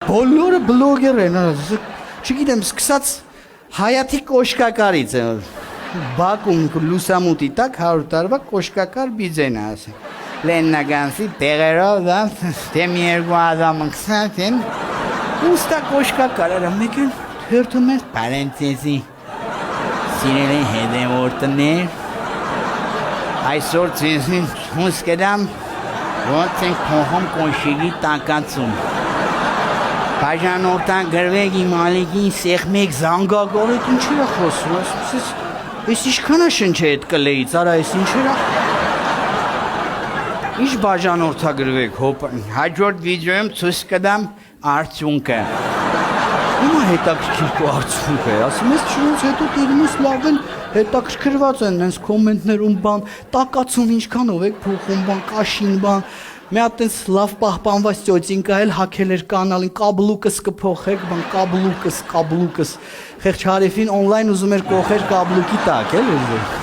բոլորը բլոգեր են, չգիտեմ, սկսած Հայաթի կոշկակարից է, Բակում լուսամուտի տակ 100 տարվա կոշկակար բիձեն է ասենք, Լեննագանսի տեղերով դա, դեմ երկու ադամը կսած են, ուստա կոշկակար էր, մեկ են հերթում ես պարենցեսի, սիրել են հետևորդներ, այսօր ծեսին հունս կդամ, ոնց ենք փոխում կոշիկի տակացում, Բաժանորդան գրվեք իմ ալիքին սեղմեք զանգագորեք ինչեր է խոսում, ես ինչքան է շնչե էդ կլեից, արա ես ինչեր է, ինչ բաժանորդա գրվեք, հաջորդ վիդեոյում ցույց կտամ արդյունքը, հիմա հետաքրքիր արդյունք է, ասում ես չնոց հետո տերում ես լավ են հետաքրքրված են նենց կոմենտներում բան, տակացում ինչքանով եք փոխում բան, կաշին բան, մի հատ տես լավ պահպանված ծոցինկա էլ հակել էր կանալին, կաբլուկս կփոխեք, բան կաբլուկս, խեղճ հարևին օնլայն ուզում էր կողեր կաբլուկի տակ, էլ էր